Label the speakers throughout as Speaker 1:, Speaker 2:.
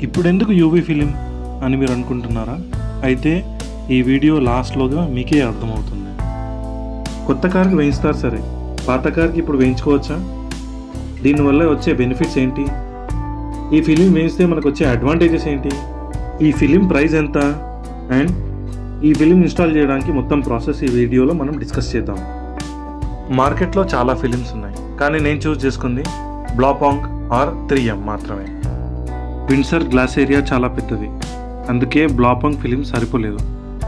Speaker 1: ఇప్పుడెందుకు UV film అని మీరు అనుకుంటున్నారా? అయితే ఈ వీడియో లాస్ట్లోగా మీకే అర్థమవుతుంది. కొత్త కార్కి వేయిస్తారు సరే, పాత కార్కి ఇప్పుడు వేయించుకోవచ్చా? దీనివల్ల వచ్చే బెనిఫిట్స్ ఏంటి? ఈ ఫిలిం వేయిస్తే మనకు వచ్చే అడ్వాంటేజెస్ ఏంటి? ఈ ఫిలిం ప్రైస్ ఎంత? అండ్ ఈ ఫిలిం ఇన్స్టాల్ చేయడానికి మొత్తం ప్రాసెస్ ఈ వీడియోలో మనం డిస్కస్ చేద్దాం. మార్కెట్లో చాలా ఫిలిమ్స్ ఉన్నాయి, కానీ నేను చూస్ చేసుకుంది బ్లాపాంగ్ ఆర్ 3M మాత్రమే. విండ్సర్ గ్లాస్ ఏరియా చాలా పెద్దది, అందుకే బ్లాపాంగ్ ఫిలిం సరిపోలేదు.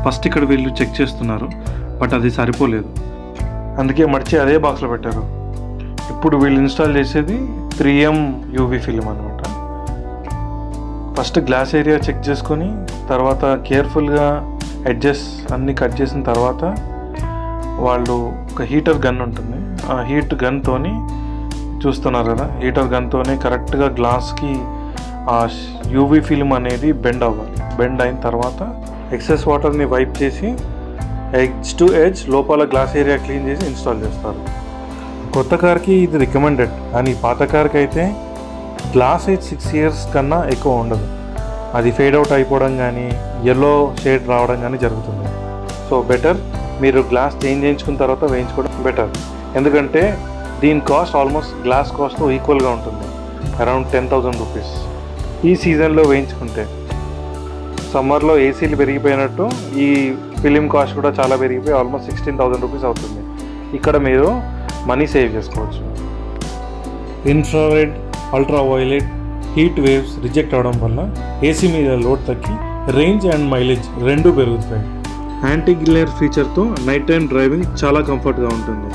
Speaker 1: ఫస్ట్ ఇక్కడ వీళ్ళు చెక్ చేస్తున్నారు, బట్ అది సరిపోలేదు, అందుకే మర్చి అదే బాక్స్లో పెట్టారు. ఇప్పుడు వీళ్ళు ఇన్స్టాల్ చేసేది 3M యూవీ ఫిలిం అనమాట. ఫస్ట్ గ్లాస్ ఏరియా చెక్ చేసుకొని తర్వాత కేర్ఫుల్గా ఎడ్జెస్ అన్నీ కట్ చేసిన తర్వాత వాళ్ళు ఒక హీటర్ గన్ ఉంటుంది, ఆ హీట్ గన్తోని చూస్తున్నారు కదా, హీటర్ గన్తోనే కరెక్ట్గా గ్లాస్కి ఆ యూవీ ఫిల్మ్ అనేది బెండ్ అవ్వాలి. బెండ్ అయిన తర్వాత ఎక్సెస్ వాటర్ని వైప్ చేసి ఎడ్జ్ టు ఎడ్జ్ లోపల గ్లాస్ ఏరియా క్లీన్ చేసి ఇన్స్టాల్ చేస్తారు. కొత్త కార్కి ఇది రికమెండెడ్, కానీ పాత కార్కి అయితే గ్లాస్ ఏజ్ 6 years కన్నా ఎక్కువ ఉండదు. అది ఫేడ్ అవుట్ అయిపోవడం కానీ ఎల్లో షేడ్ రావడం కానీ జరుగుతుంది. సో బెటర్ మీరు గ్లాస్ చేంజ్ చేయించుకున్న తర్వాత వేయించుకోవడం బెటర్, ఎందుకంటే దీని కాస్ట్ ఆల్మోస్ట్ గ్లాస్ కాస్ట్ ఈక్వల్గా ఉంటుంది, అరౌండ్ 10,000 రూపీస్. ఈ సీజన్లో వేయించుకుంటే సమ్మర్లో ఏసీలు పెరిగిపోయినట్టు ఈ ఫిలిం కాస్ట్ కూడా చాలా పెరిగిపోయి ఆల్మోస్ట్ 16,000 రూపీస్ అవుతుంది. ఇక్కడ మీరు మనీ సేవ్ చేసుకోవచ్చు. Infrared, ultra violet heat waves reject అవడం వల్ల ఏసీ మీద లోడ్ తగ్గి రేంజ్ అండ్ మైలేజ్ రెండూ పెరుగుతాయి. యాంటీ గ్లేర్ ఫీచర్తో నైట్ టైం డ్రైవింగ్ చాలా కంఫర్ట్గా ఉంటుంది.